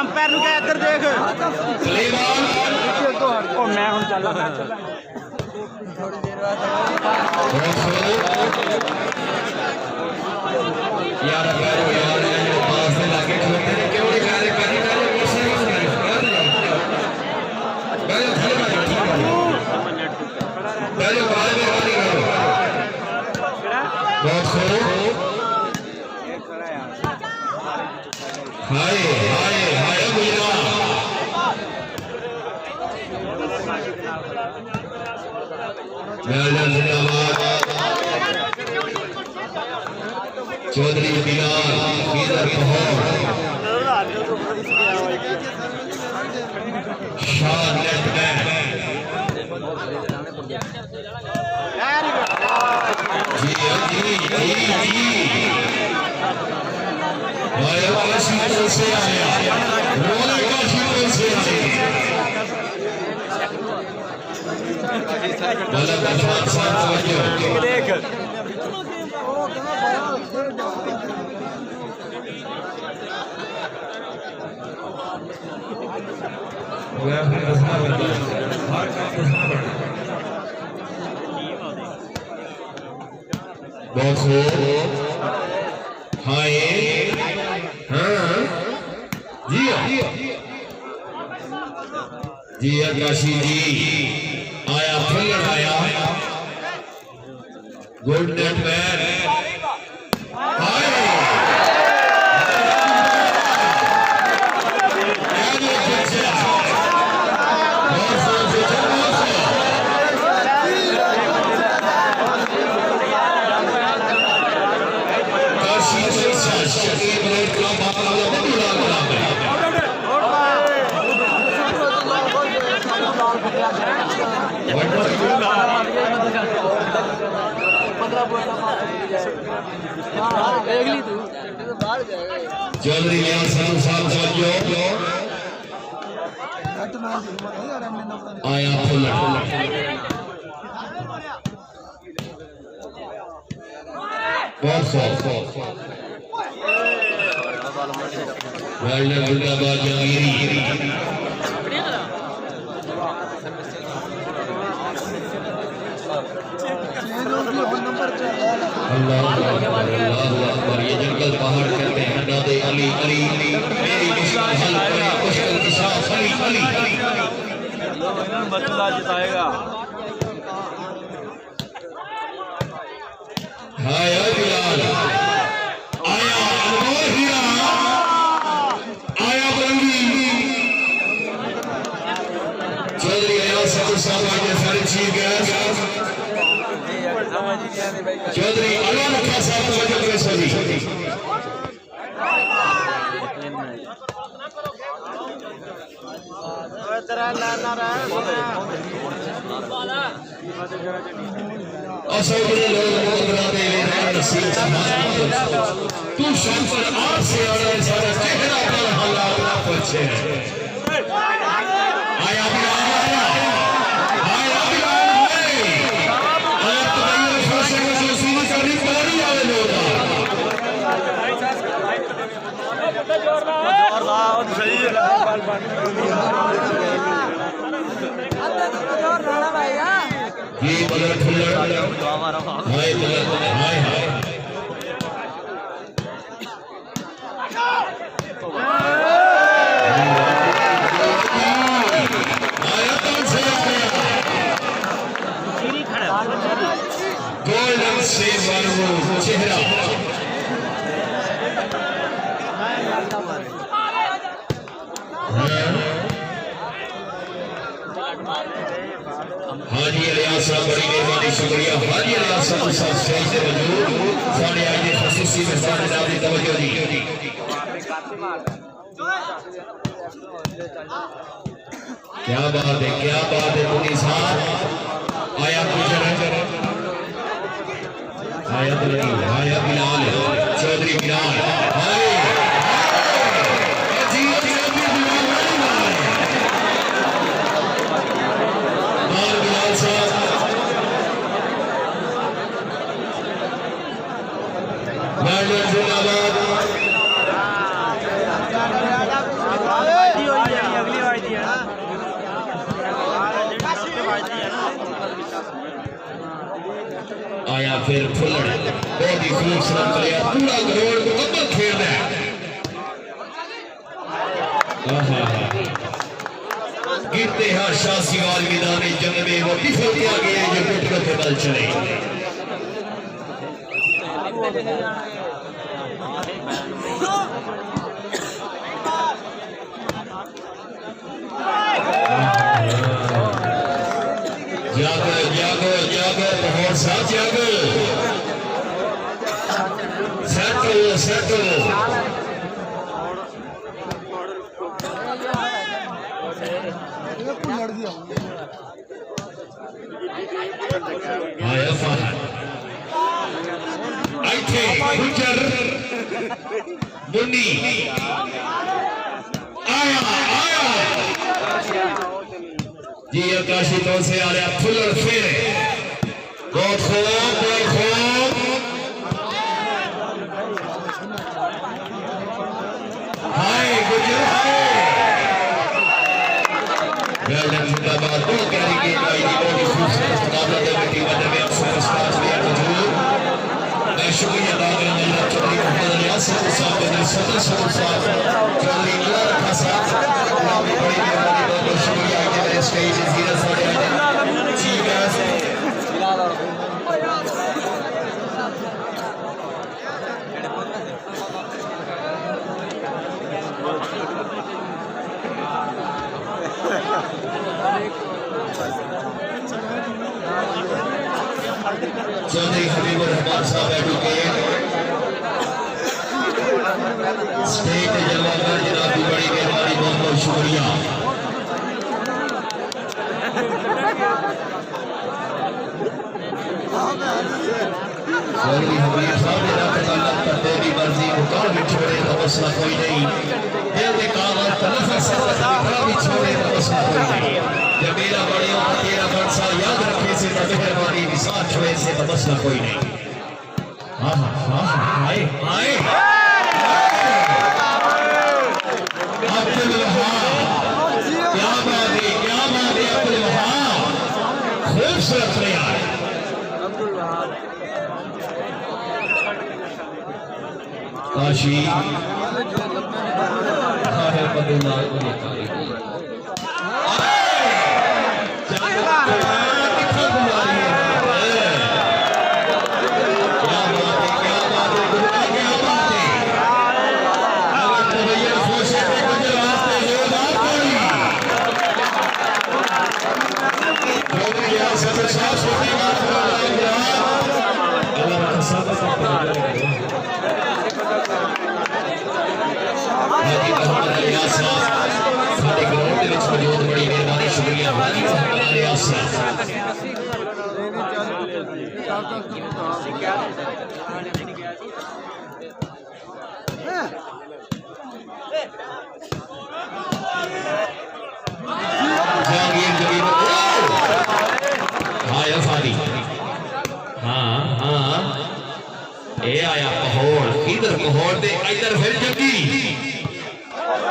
Umpire क्या इधर देख मैं हूं चल थोड़ी देर बाद यार पास में लाके खड़े हैं क्यों नहीं कार्य कर रहे हैं पहले बाद में नहीं करो बहुत खूब हाय हाय हाय बुला चौधरी बिलाल इधर शान लेफ्टमैन जी जी जी जी आया काशीपुर से आया रोले काशीपुर से आया मतलब दशरथ साहब देख बहुत खूब हाँ ये हाँ जी जी काशी जी आया फिर आया गुड नेट मैन चौधरी आया ये जंगल पहाड़ कहते हैं नादे अली अली मेरी मुश्किल हल करे मुश्किल की सांस अली अली बच्चा जिताएगा हाय बिलाल आया अनमोल हीरा आया बंगी चौधरी अयासत साहब आगे सारी चीज गैस चौधरी अलान खान साहब तवज्जो करें सभी असोगरे लोग मुकदराते हैं नसीब तू शंकर आप से और सारा चेहरा पर हालात ना पूछे आया ये बदर फुल्लर हाय बदर हाय हाय आया कौन से गोल्डन से वालों चेहरा हाजी अलियास साहब बड़ी मेहरबानी शुक्रिया हाजी अलियास साहब स्टेज पे मौजूद सारे आज के खसूसी मेहमान जनाब की तवज्जो दी क्या बात है मुनी साहब आया आया बिलाल चौधरी बिलाल फिर फुल्लड़ बहुत ही खूबसूरत प्लेयर पूरा करोड़ मुकम्मल खेल रहा है गिरते हैं शासीवाल मैदान जंग में वो टिफल किया गया जो टुकड़ों के बल चले जागो जागो जागो बहुत साथ जागो सेटल सेटल आया फहद आइथे गुजर मुन्नी आया आया जी आकाशी तो से आ रहा फुल्लड़ फेरे बहुत खूब हाय गुजर हाय वेल्डन जिंदाबाद बहुत प्यारी गेम आई थी बहुत ही खूबसूरत मुकाबला था बेटी का दरमियान सुपरस्टार्स भी मौजूद मैं शुक्रिया अदा करना चाहता हूं चौधरी मोहम्मद रियासत साहब ने सदर साहब चौधरी अल्लाह रखा साहब आपकी बड़ी मेहरबानी बहुत बहुत शुक्रिया कि मेरे स्टेज जीरा साहब जी गाइस चौधरी हबीबुर रहमान साहब एडवोकेट स्टेट जलवागर जनाब की बड़ी मेहरबानी बहुत बहुत शुक्रिया चौधरी हबीब साहब ने तल्लक करते भी मर्जी मुकाम भी छोड़े तो मसला कोई नहीं दिल के कागज तलफस भी छोड़े तो मसला कोई नहीं जब मेरा बड़े तेरा वर्षा याद रखे से तो मेहरबानी विसार छोड़े से तो मसला कोई नहीं हाँ हाँ हाँ आए आए अब्दुल वहाब क्या बात है अब्दुल वहाब खूबसूरत प्लेयर अब्दुल वहाब काशी है बदलना शुक्रिया हाँ हाँ ए आया पहोड़ इधर पहोड़ दे इधर फिर जगी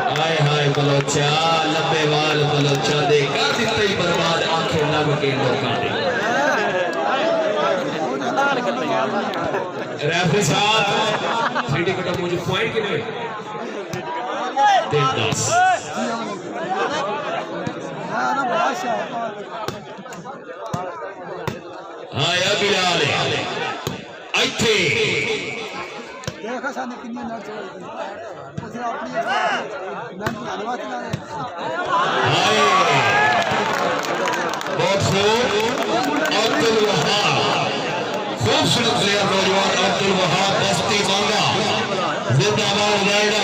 हाय हाय बलोचा लंबे वाल बलोचा दे कर दिते ही बर्बाद आंखें लग के लोकां दे रेफरी साहब 3D कट मुझे पॉइंट कितने 10 आया बिलाल इथे देखा साने कितनी ना चोरी उसे अपनी नाम धन्यवाद ना बहुत खूब अब्दुल वहाब खूबसूरत प्लेयर नौजवान अब्दुल वहाब बस्ती मांगा जिंदाबाद रायडा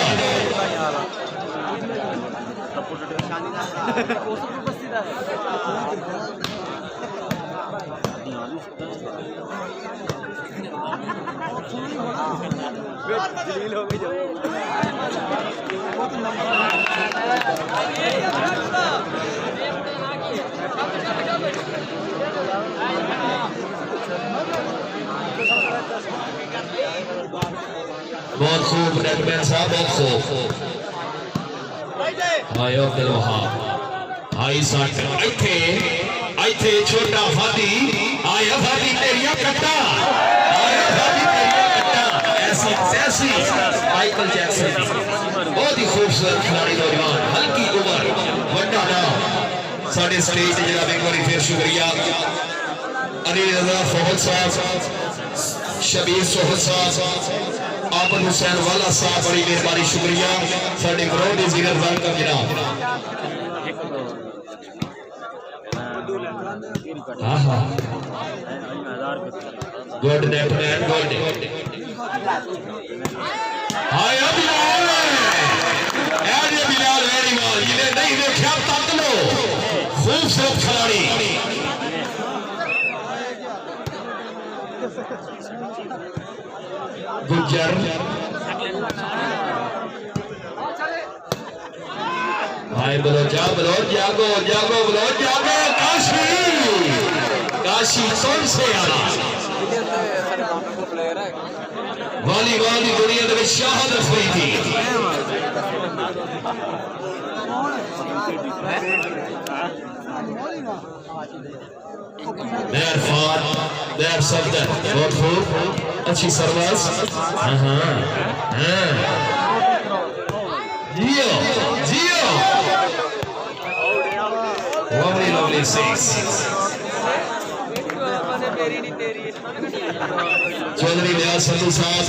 बहुत खूब नेटमैन साहब बहुत खूब आयो अब्दुल वहाब आई साठ इथे इथे छोटा फादी आया फादी तेरिया कट्टा आया फादी तेरिया कट्टा ऐसी ऐसी माइकल जैक्सन बहुत ही खूबसूरत खिलाड़ी नौजवान हल्की उम्र वड्डा नाम साडे स्टेज ते जनाब एक बार फिर शुक्रिया अली रजा फौज साहब शबीर सोहल साहब आबद हुसैन वाला साहब बड़ी मेहरबानी शुक्रिया साडे ग्राउंड दे जिगर वेलकम जनाब गुड नेट मैन गुड हाय बिलाल ए बिलाल वेरी वेल ये नहीं देखा तक लो खूबसूरत खिलाड़ी गुज्जर भाई बोलो जागो जागो बोलो जागो काशी कौन से आना वॉलीबॉल की दुनिया में शहादत हुई थी देयर फार देयर सब्दर बहुत खूब अच्छी सर्विस जियो जियो lovely lovely six चौधरी लियाज संधू साहब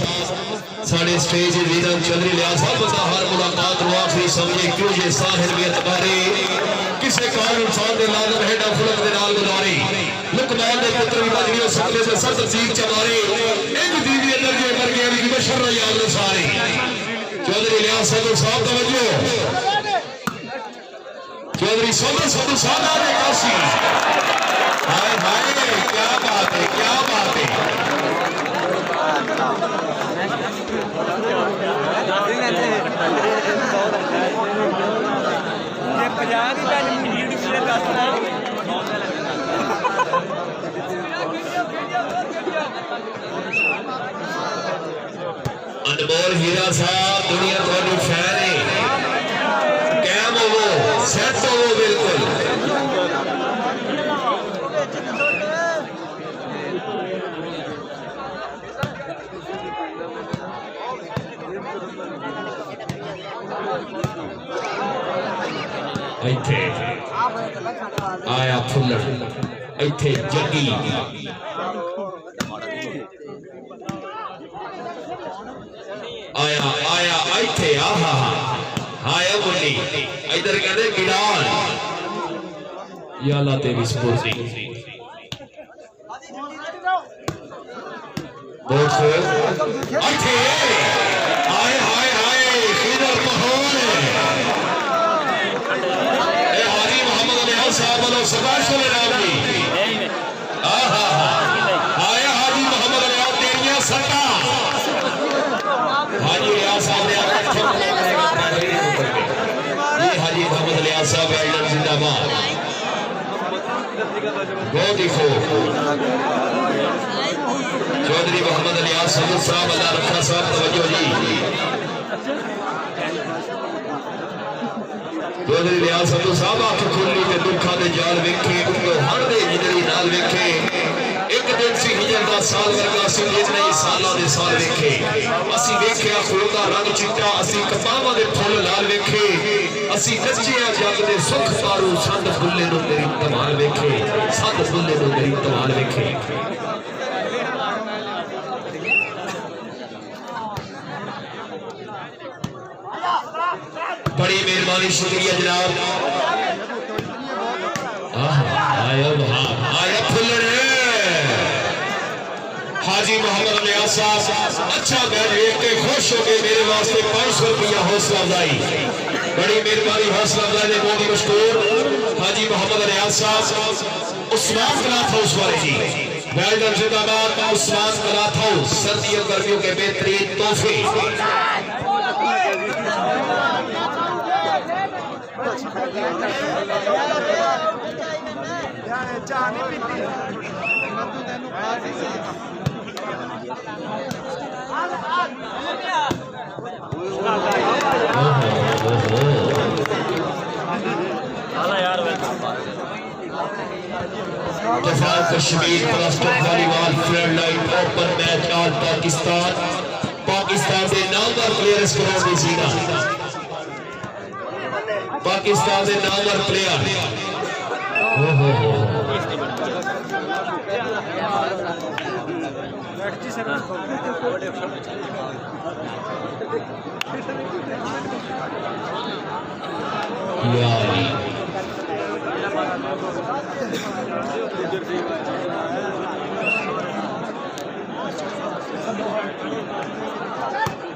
साढ़े स्टेज लीडर चौधरी लियाज साहब बता हर मुलाकात को आखिरी समझे क्यों ये साहिर में एतबारे किसे कारण इंसान दे लाजम है डफलत दे नाल गुजारे लुकमान दे पुत्र भी बच गए सकले से सर तसीब चमारे एक दीवी अंदर जो मर गया भी बशर याद लो सारे चौधरी लियाज संधू साहब तवज्जो चौधरी संधू साहब आ गए काशी हाय हाय क्या बात है क्या बात है अनमोल हीरा साहब दुनिया थोड़ी फैन है कैम हो सेट हो बिल्कुल इथे आया फुल्लर इथे जगी आया आया इथे आहा आया मुन्नी इधर कहते गिडान या अल्लाह तेरी स्फूर्ति बहुत इथे आए हाय हाय इधर पहुंच साहब वालों सबाश नाम जी आया हाजी मोहम्मद अलियास तेरिया सट्टा हाजी अलियास साहब ने ये हाजी मोहम्मद अलियास साहब आइलैंड जिंदाबाद बहुत ही खूब चौधरी मोहम्मद अलियास साहब अल्लाह रखा साहब तवज्जो जी चौधरी लियाज संधू साहब आख खुली ते दुखा दे जाल वेखे उनको हर दे जिदरी नाल वेखे एक दिन सी हिजर दा साल वर्गा सी जितने सालां दे साल वेखे असी वेखिया खून दा रंग चिट्टा असी कपावां दे फुल लाल वेखे असी नचिया जग दे सुख पारू संद फुल्ले नु मेरी तमाल वेखे संद फुल्ले नु मेरी तमाल वेखे बड़ी मेहरबानी शुक्रिया जनाब आया फुल्लर हाजी मोहम्मद अलियास साहब अच्छा मैच देख के खुश हो गए मेरे वास्ते 500 रुपया हौसला अफजाई बड़ी मेहरबानी हौसला अफजाई ने बहुत ही मशहूर हाजी मोहम्मद अलियास साहब उस्मान कलाथ हाउस वाले जी वेल्डन जिंदाबाद उस्मान कलाथ हाउस सर्दियों गर्मियों के बेहतरीन तोहफे यार दफा Kashmir plastic volleyball floodlight open match all Pakistan Pakistan के नामवर प्लेयर ग्राउंड में सीना पाकिस्तान के नामवर प्लेयर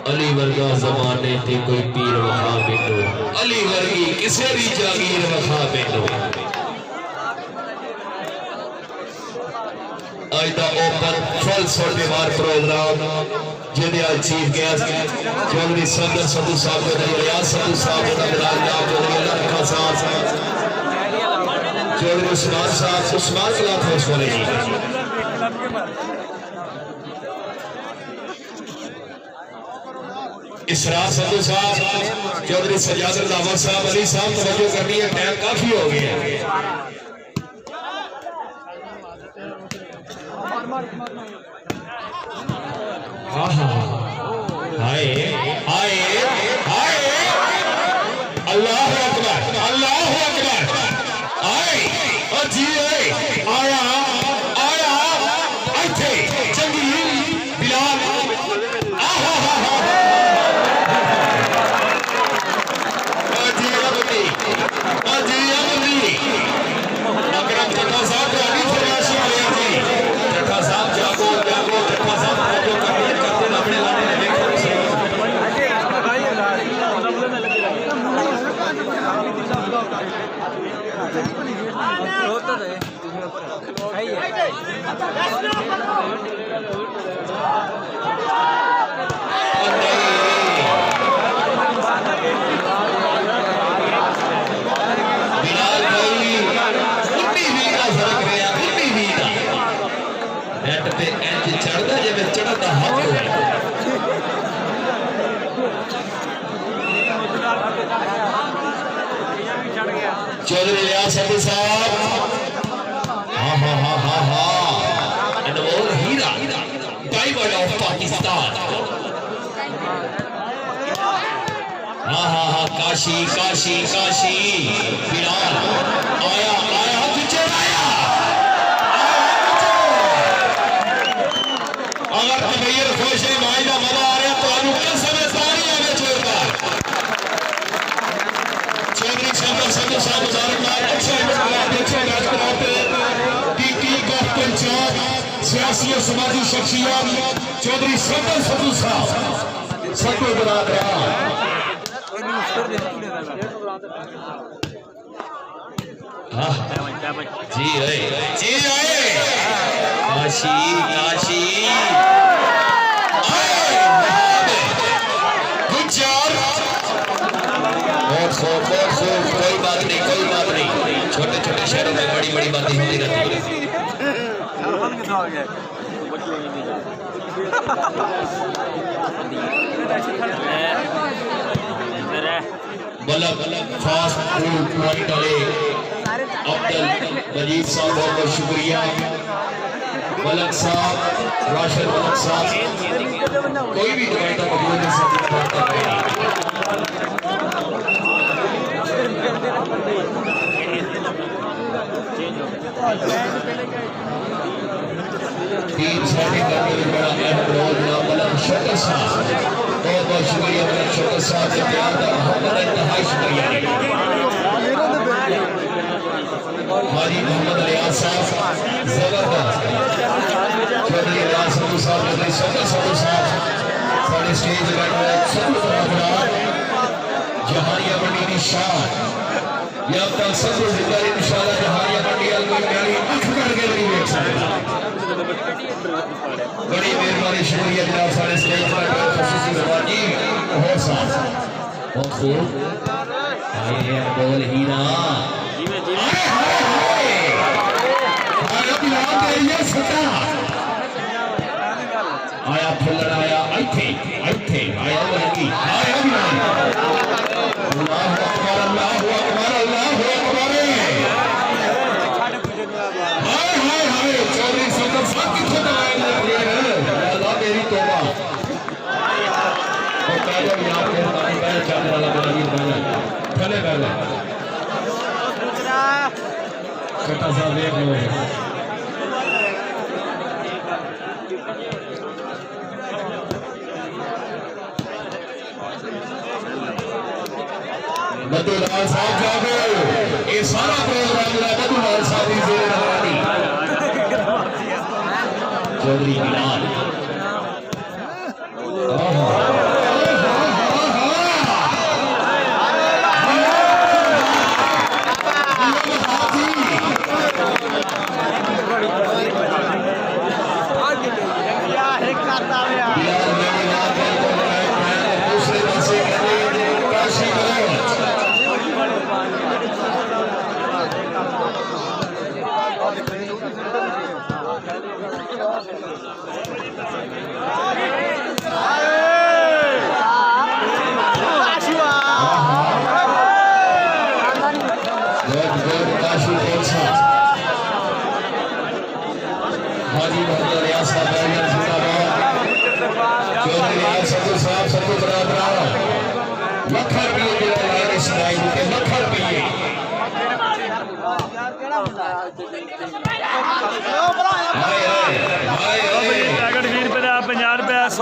अली वर्गा जमाने ते कोई पीर वखा बेटो अली वर्गी किसे भी जागीर वखा बेटो आज दा ओपन फुल सोटेवार प्रोग्राम जिहदे आज चीफ गेस्ट चौधरी सदर सदू साहब ने रियाज सदू साहब ने बिलाल नाम चौधरी लखा साहब चौधरी उस्मान क्लाथ हाउस वाले जी इसरार सदू साहब चौधरी सजाद दावर साहब अली साहब तवज्जो करनी है टाइम काफी हो गया है हाँ हाँ हाय हाय हाय अल्लाह अकबर आए और जी आया आया अच्छे चंगी बिलाल चौधरी रियासत साहब हाँ हाँ हाँ हाँ हाँ अनमोल हीरा डायमंड ऑफ पाकिस्तान हाँ हाँ हाँ काशी काशी काशी बिलाल आया आया तुझे आया अगर तबीर खुश है माई का मजा आ रहा तो अनुकूल समय सारी आगे छोड़कर चौधरी सदू साहब सियासी और समाजी शख्सियत चौधरी सदू साहब सबको बना रहा जी आए काशी काशी कोई बात नहीं छोटे छोटे शहरों में बड़ी बड़ी बातें होती रहती है फास्ट फूड पॉइंट वाले अब्दुल मजीद साहब बहुत बहुत शुक्रिया मलक साहब राशिद मलक साहब कोई भी नुमाइंदा मौजूद है टीम सेटिंग करने में बड़ा अहम रोल मलक शौकत साहब बहुत बहुत शुक्रिया मलक शौकत साहब के प्यार का मोहब्बत इंतहाई शुक्रिया हाजी मोहम्मद रियाज साहब जबरदस्त चौधरी रियाज सदू साहब चौधरी सदू साहब साढ़े स्टेज बैठे सब जहानिया मंडी की शान या तक सब जिंदगी इंशाल्लाह जहानिया मंडी कोई प्यारी आंख करके नहीं देख सकता बड़ी मेहरबानी शुक्रिया जनाब साढ़े स्टेज पर खुसूसी मेहरबानी बहुत साथ बहुत खूब आए बोल हीरा आया फुल्लर आया इथे आया लड़की आया अल्लाह अकबर अल्लाह अकबर अल्लाह अकबर कटा साहब देख लो मधुलाल साहब जागो ये सारा प्रोग्राम मधुलाल साहब की जेर रवानी चौधरी बिलाल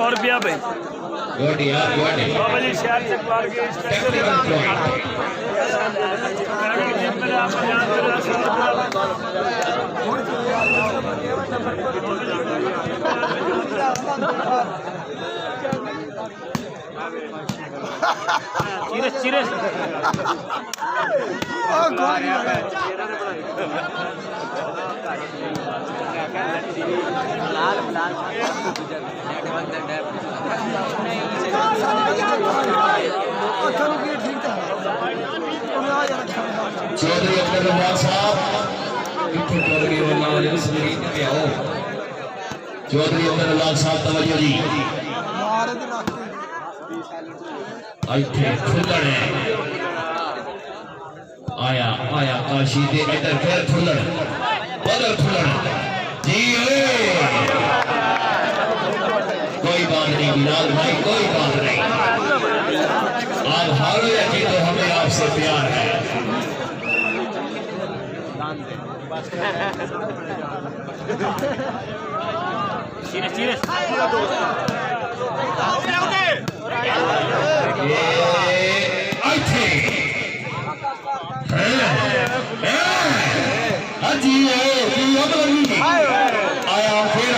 रुपया बाबा जी शहर से पार के चिरस चौधरी अब्दुल रज़ाक साहब कितने कर गए वरना इस मरीज पे आओ चौधरी अब्दुल रज़ाक साहब तवज्जो जी आइए फुल्लड़ है आया आया काशी दे इधर फिर फुल्लड़ बदल फुल्लड़ जी कोई बात नहीं बिलाल भाई कोई बात नहीं आप हारो या जीतो हमें आपसे प्यार है चिरस चिरस आया फिर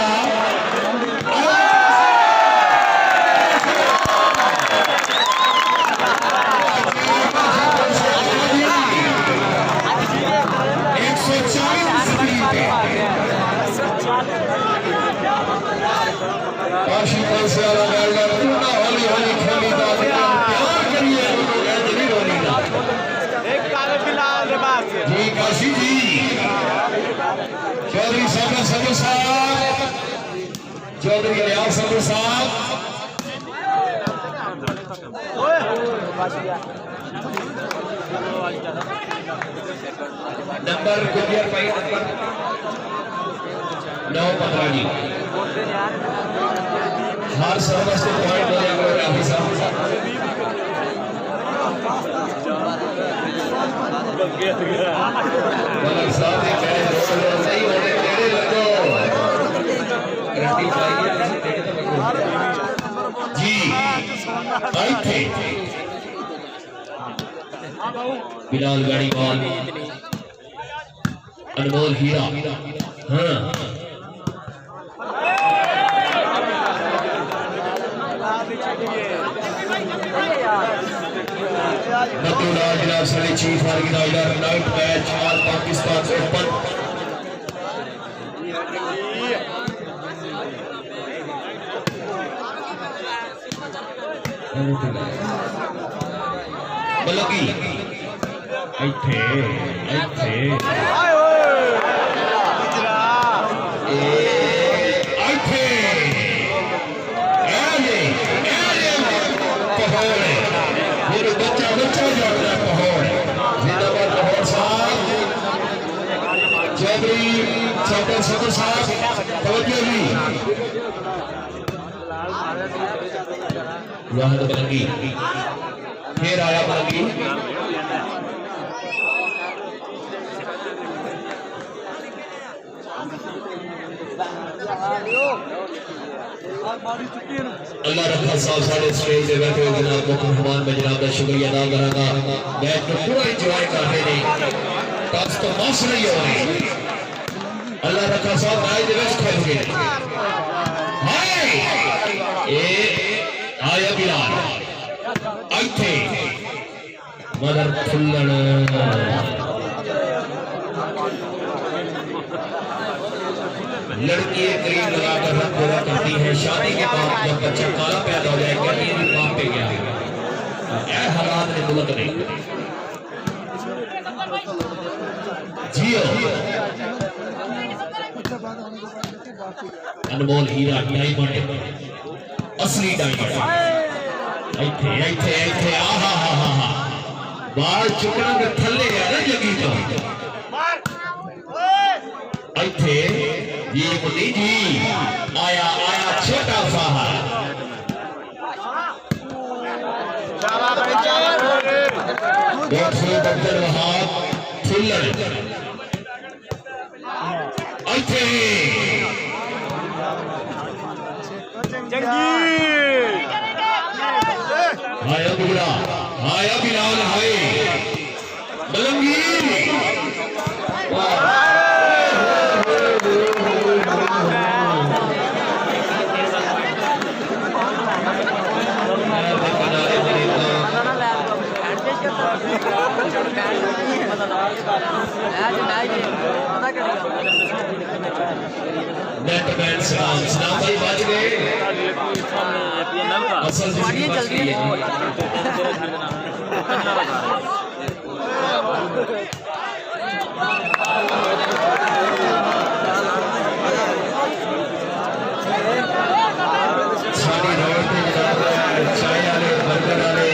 से हौली हौली खेली जी काशी जी चौधरी साहब संधू साहब चौधरी रियाज संधू साहब नंबर कुरियर पाई नंबर 9-15 जी हर सर्वस को पॉइंट हो जाएगा राफी साहब मलक साहब ने कहे सही होने तेरे लगो गाड़ी चाहिए जी आई थे बिलाल गाड़ी बॉल अनमोल हीरा हाँ जनाब साढ़े chief organiser night match all Pakistan open बलगी इथे इथे संधू साहब तवज्जो जी वाहद बलगी फिर आया बलगी अल्लाह रखा साहब सारे स्टेज पे बैठे हुए जनाब मुख्य मेहमान में जनाब का शुक्रिया अदा करांगा मैच को पूरा एंजॉय कर रहे हैं टॉस तो मौस नहीं हो रही अल्लाह रखा साहब मैच दे विच खेल गए हाय ए आया बिलाल आइथे मदर फुल्लण लड़की एक क्रीम लगाकर रंग गोरा करती है शादी के बाद जब बच्चा काला पैदा हो जाए कहती है बाप पे गया ऐ हालात ने मुल्क ने जियो अनमोल हीरा डायमंड असली डायमंड इथे इथे इथे आहा हा हा हा बाल चुकना के थल्ले है ना जगी तो इथे जी मुन्नी जी आया आया छोटा साहा अब्दुल वहाब फुल्लर इथे आया बुगड़ा आया बिलाल हाय बलंगीर नेटमैन सलाम सलाम भाई बच गए असल जल्दी सारी रोड पे चाय वाले बर्गर वाले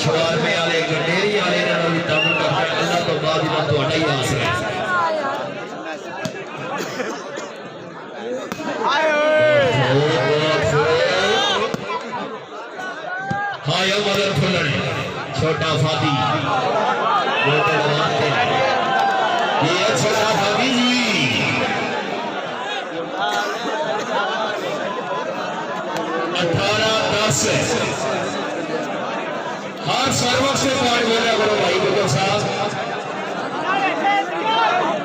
शवारमे वाले गंडेरी वाले ने भी तम करते अल्लाह तो बाद इना ਤੁਹਾਡਾ ਹੀ आस है हाय मदर फुल्लण छोटा फादी ये छोटा फादी जी 18-10 हर सर्वक से पॉइंट बोला करो भाई गुरु साहब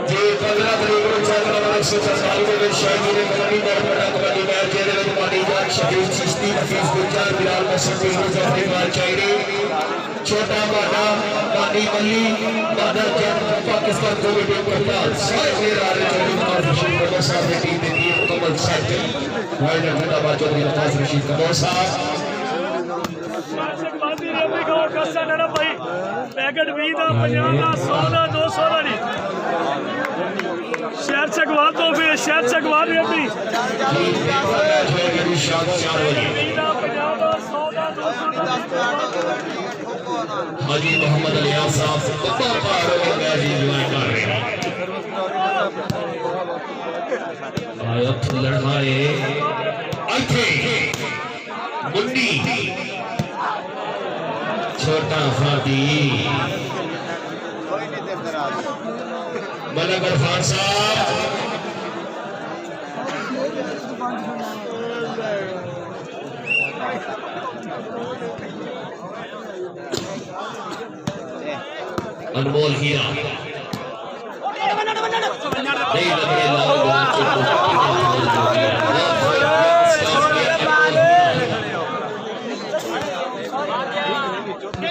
जी 15 तरीक को चल रहा है 147 के ਵਿੱਚ शायरी ने कबड्डी का बड़ा कबड्डी मैच जेदे ਵਿੱਚ पानी जान शहीद चिश्ती हफीज गुलजार बिलाल मसद अपनी बार चाहिए छोटा बाटा पानी मल्ली मदर जन पाकिस्तान कबड्डी करताल सारे प्लेयर आ रहे हैं और रशीद कबूर साहब ने टीम में दी मुकम्मल सेट वर्ल्ड हैदराबाद चौधरी नवाज रशीद कबूर साहब पैकेट 20 का 50 का 100 का 200 का नहीं शहर चकवा तो फिर शहर चकवा भी अपनी हाजी मोहम्मद अलिया साहब कर रहे हैं आया फुल्लड़ हाय इथे मुन्नी छोटा फादी मलक इरफान साहब अनमोल हीरा नहीं लग रहे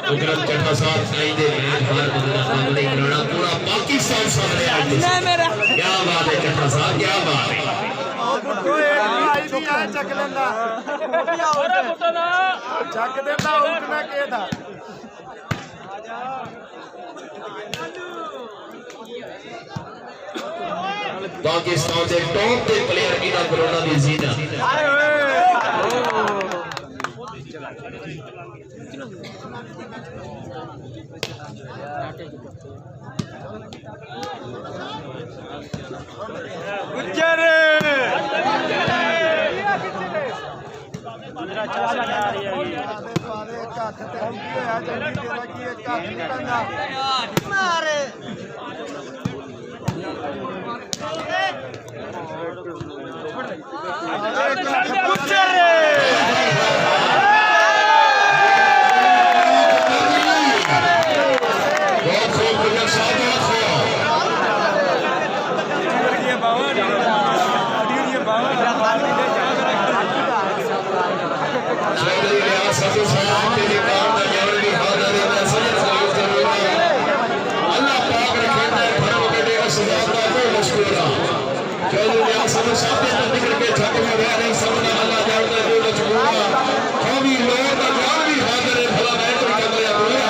उग्रम चट्टा साहब नहीं दे मैच हार बदला सामने कराना पूरा पाकिस्तान सामने आज क्या बात है चट्टा साहब क्या बात है चक लेंदा चक देंदा उठना के था पाकिस्तान के टॉप के प्लेयर इना कोरोना दी जीना गुजर मारे चौधरी व्यास साहब ने निकल के छक में रह रहे सबना अल्लाह जानता जो मजबूरा कौमी लोग का जान भी हाजिर है भला मैं तो कर लिया बोला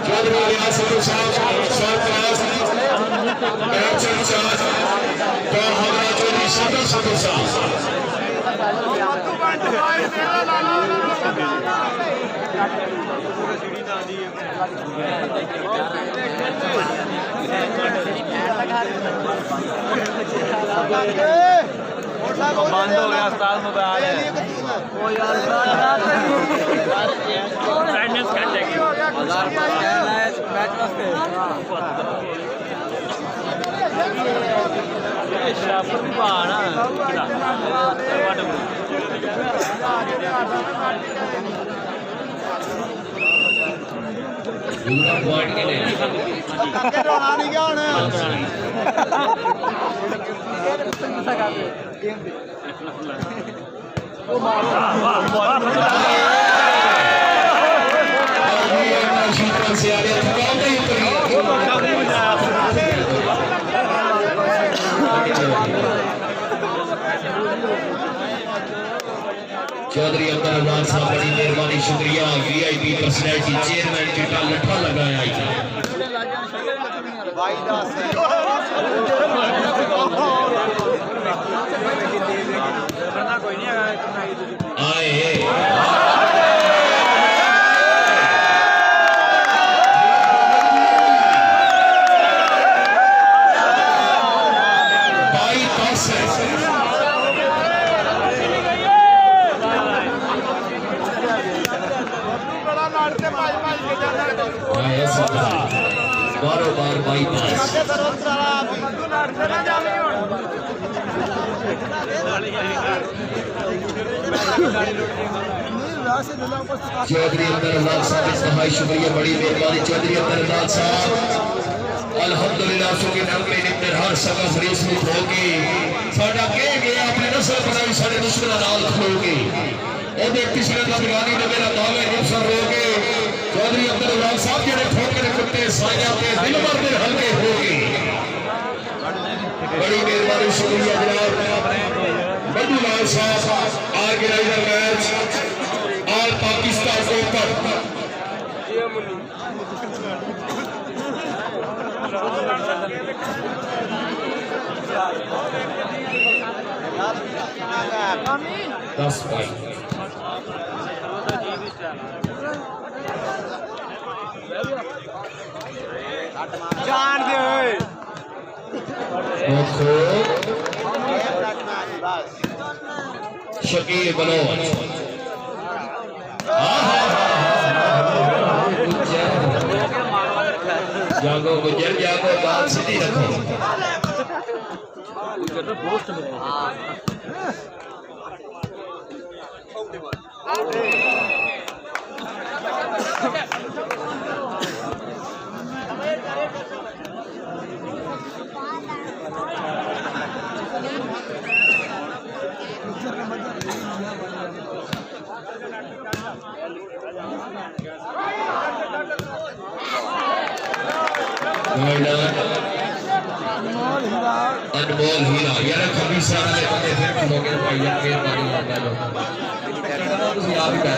चौधरी व्यास साहब सरप्राइज एक्शन चार्ज तो हमारा चौधरी सदर साहब बंद हो गया उस्ताद मोबाइल ओ यार ब्राइटनेस कट जाएगी मैच वास्ते शापर भी पाना पूरा पॉइंट के लिए रोना नहीं क्या होना चौधरी अब्दुल रज़ाक साहब बड़ी मेहरबानी शुक्रिया वीआईपी पर्सनैलिटी चेयरमैन चिट्टा लठा लगाया आए बारोबार बाईपास चौधरी अब्दुल रज़ाक साहब इंतहाई शुक्रिया बड़ी मेहरबानी चौधरी अब्दुल रज़ाक साहब अल्हम्दुलिल्लाह सुके नगरी ने हर सगा फरीस में होके साडा कह गया अपने नस्ल बनाई साडे दुश्मन नाल खलोगे ओदे किसी दा बिगानी ने मेरा दावे नुकसान होगे चौधरी अब्दुल रज़ाक साहब जेडे ठोकरे कुत्ते साया के दिल भर दे हल्के होगे बड़ी मेहरबानी शुक्रिया जनाब बड्डू लाल साहब organiser match all Pakistan open दस पॉइंट जान दे शकील बलोच जागो गुजर जागो बात सीधी रखो अनमोल हीरा यार कभी सारा ले बंदे फिर खलोगे भाई यार के बारी आता है ਤੁਸੀਂ ਆਪ ਹੀ ਕਰ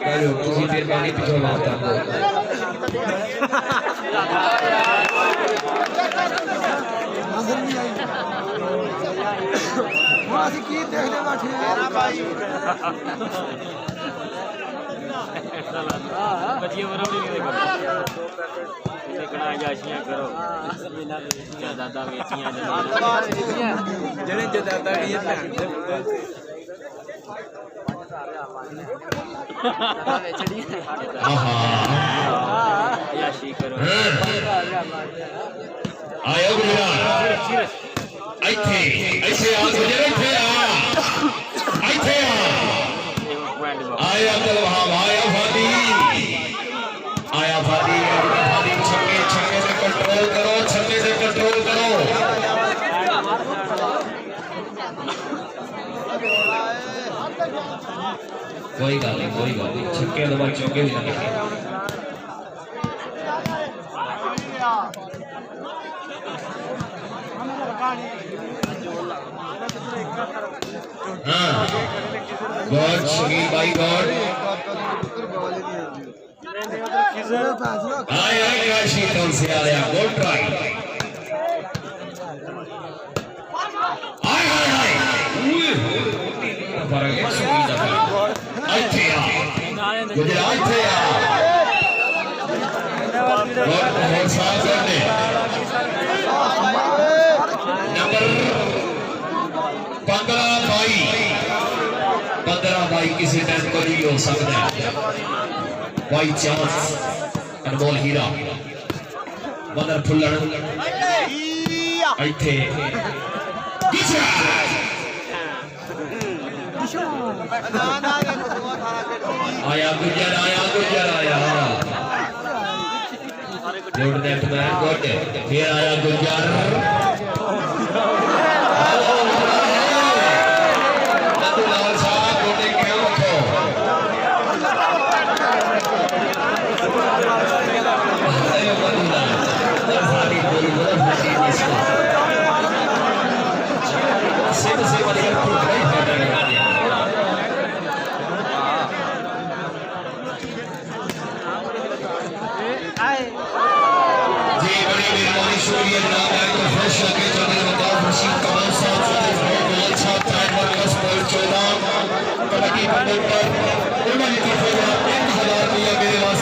ਰਹੇ ਹੋ ਤੁਸੀਂ ਫਿਰ ਬਾਣੀ ਪਿੱਛੋਂ ਬਾਤ ਕਰਦੇ ਹੁਣ ਅਸੀਂ ਕੀ ਦੇਖਦੇ ਬੈਠੇ ਆ ਭਾਈ बचिए बराबर नहीं देखो देखना जाशियां करो ज्यादा बेचियां ਜਿਹੜੇ ਜਦਾਦਾ ਨਹੀਂ ਹੈ ਭੈਣ ਦੇ याशी करो आयो गुजरा ਇੱਥੇ ਇੱਥੇ ਆ ਗੁਜਰ ਇੱਥੇ ਆ ਇੱਥੇ ਆ आया अब्दुल वहाब आया फादी फादी छक्के से कंट्रोल करो छक्के से कंट्रोल करो कोई गल नहीं छक्के तो बाद चौके भी लगे गॉड शकील भाई गॉड आए काशी कौन से आ रहा गोल ट्राई आए हाय हाय पर एक सुई दा आइथे आ गुजरात थे आ और साथ करने नंबर 15 बाई किसी टाइम को नहीं हो सकता बाई चांस अनमोल हीरा मदर फुल्लण इथे आया गुजर आया गुड दैट मैन गुड फिर आया गुजर लाल साहब गोटे क्यों रखो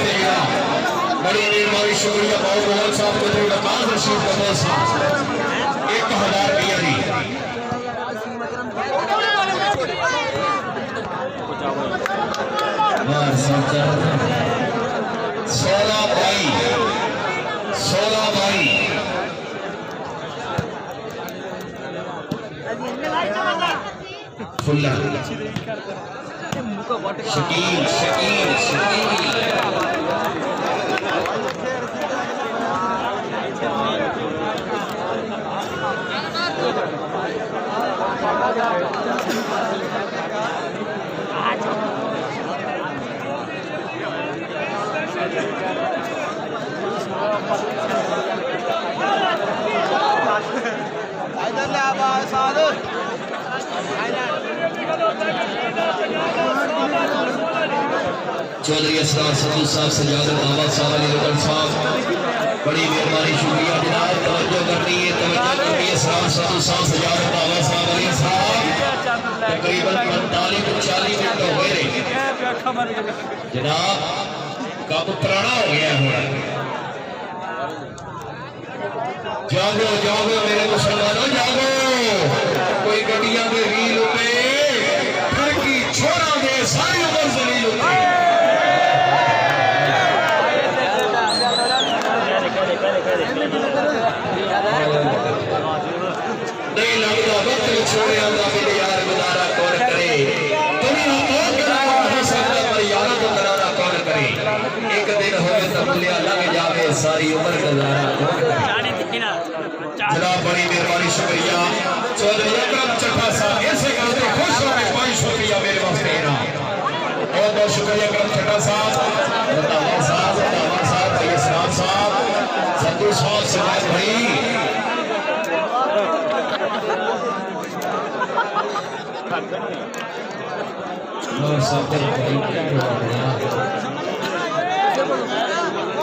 बड़ी मेहरबानी शुक्रिया बहुत बहुत साहब को नवाज रशीद कपूर साहब 1000 रुपया दी 16 बाई फुल्ला शकील चौधरी असरार सदू साहब सजाद बाबा साहब अली रतन साहब बड़ी मेहरबानी शुक्रिया जनाब तवज्जो करनी है असरार सदू साहब सजाद बाबा साहब अली साहब तकरीबन 45 to 40 मिनट हो गए जनाब कब पुराना हो गया है जागो मेरे मुसलमानों जागो कोई गड्डियां के रील पे ठरकी छोरा दे सारी उम्र जलील पे नहीं लगता वक्त छोड़े मेरे यार गुजारा कौन करे दुनिया कौन करारा हो सकता पर यार को करारा कौन करे एक दिन होवे तो भूलिया लग जावे सारी उम्र गुजारा कौन करे जनाब बड़ी मेहरबानी शुक्रिया चौधरी अकरम चट्टा साहब ऐसे करते खुश हो के बहुत शुक्रिया मेरे वास्ते ना बहुत बहुत शुक्रिया अकरम चट्टा साहब रतावर साहब इस्लाम साहब संतोष साहब सिराज भाई और सब चौधरी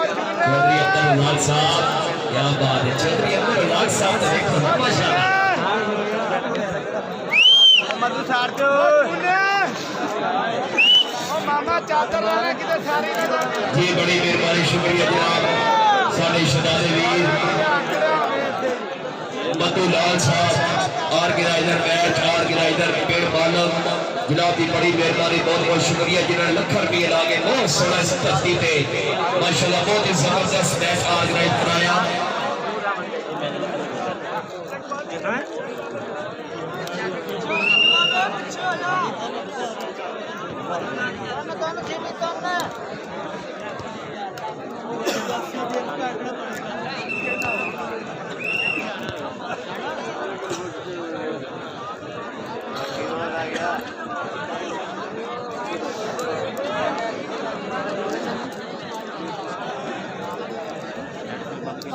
अब्दुल साहब क्या बात है चौधरी अब्दुल साहब तो देखो माशाल्लाह मधु सार जो मामा चादर वाले किधर सारी जी बड़ी मेहरबानी शुक्रिया जनाब साडे शहजादे वीर मधु लाल साहब ऑर्गेनाइजर मैच ऑर्गेनाइजर पेड़ मालम जनाब की बड़ी मेहरबानी बहुत बहुत शुक्रिया जिन्होंने लाख रुपये लागे बहुत सोलह इस धरती पे माशाल्लाह बहुत ही जबरदस्त मैच ऑर्गेनाइज कराया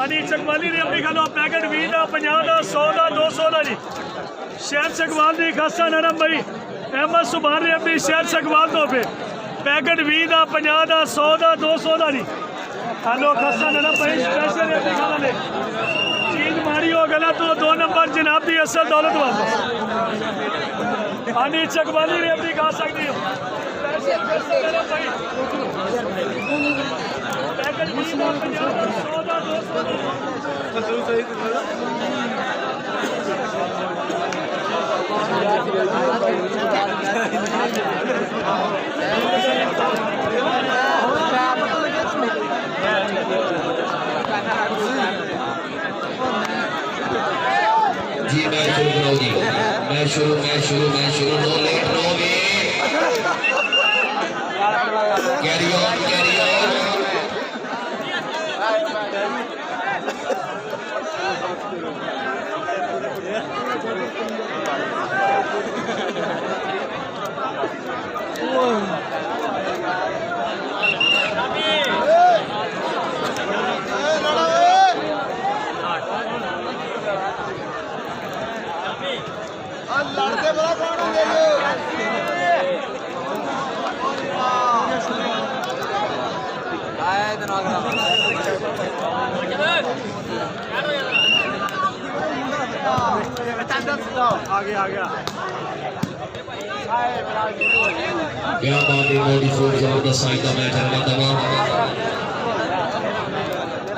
अनिल चकवाली ने अपनी खालो पैकेट 20 का 50 का 100 का 200 का जी शहर चकवाल की खासा नरम भाई अहमद सुभान ने अपनी शहर सकवाल तो पे पैकेट 20 का 50 का 100 का 200 का नहीं हेलो खस्ता ना पैसे ने अपनी खाना ले चीज मारी हो गला तो 2 नंबर जनाब की असल दौलत वापस आनी चकवाली ने अपनी खा सकती हो पैकेट 20 का 50 का 100 का 200 जी मैं शुरू कराओ जी मैं शुरू no late no wait carry on आगे आ गया क्या बात है मोदी फोर जबरदस्त साइड का मैच है तमाम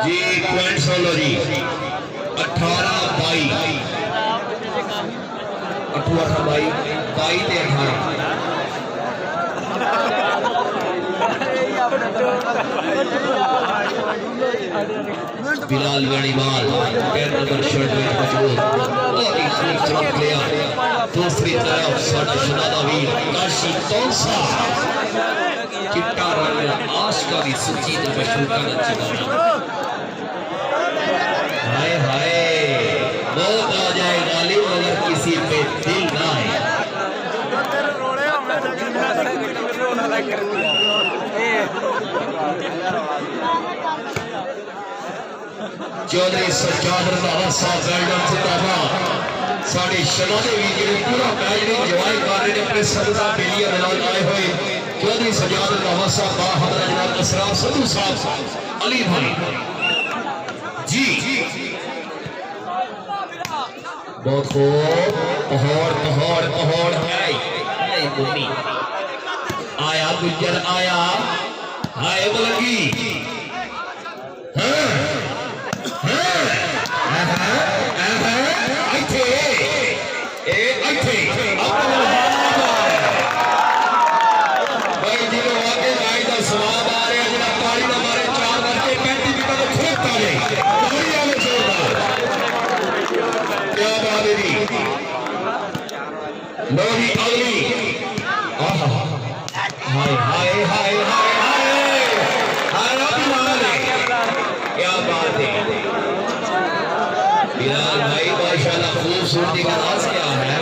जी पॉइंट्स लो जी 18-22 ते 18 बिलाल वेणीवाल 10 नंबर शर्ट में मौजूद बहुत ही खूबसूरत प्लेयर दूसरी तरफ साडा शनादा वीर काशी तौंसा चिट्टा रंग आशिका दी सूची ते मशहूर करना चाहिए हाय हाय मौत आ जाए गालिब मगर किसी पे दिल ना आए चौधरी सज्जाद रंधावा साहब वेल्डन जिंदाबाद साडे शनादे भी जिहड़े पूरा मैच दी इंजॉय कर रहे ने अपने सदका बेलिया दे नाल आए हुए चौधरी सज्जाद रंधावा साहब बाहर जनाब असरार सदू साहब अली भाई जी बहुत खूब पहाड़ है मुन्नी आया गुजर आया हाय बलगी क्या बात है बिलाल भाई माशाल्लाह खूबसूरती का राज क्या है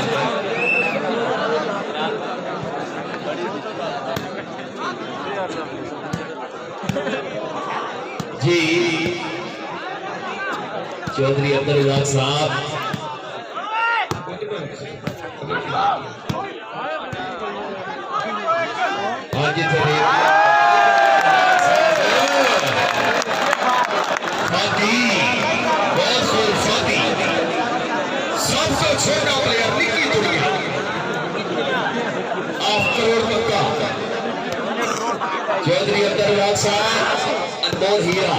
जी चौधरी अब्दुल साहब आज सबसे छोटा प्लेयर निकी दुनिया ऑफ करोड़ पक्का चौधरी अब्दुल साहब अनमोल हीरा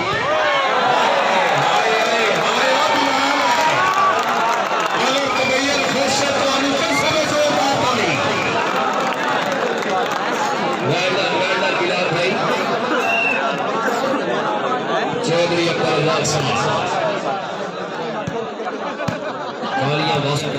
चौधरी अब्दुल साहब कालिया वास्ता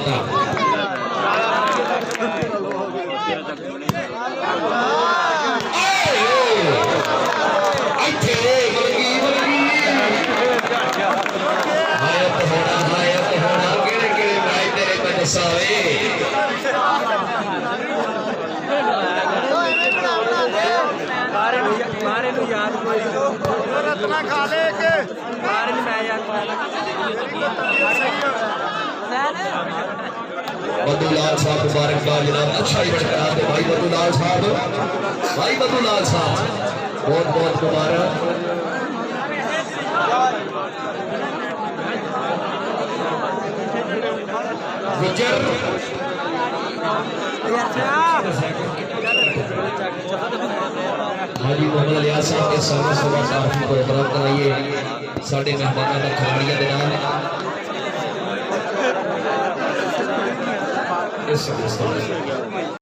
रत्ना खा ले के मैं यार बदूलाल साहब मुबारकबाद जनाब, अच्छा इवेंट करा दे भाई बदूलाल साहब, भाई बदूलाल साहब बहुत बहुत मुबारक। विजय हाजी मोहम्मद लियाज साहब के सामने सवा साहब को उपलब्ध कराइए साढ़े मेहमानों का खिलाड़ियों के नाम इस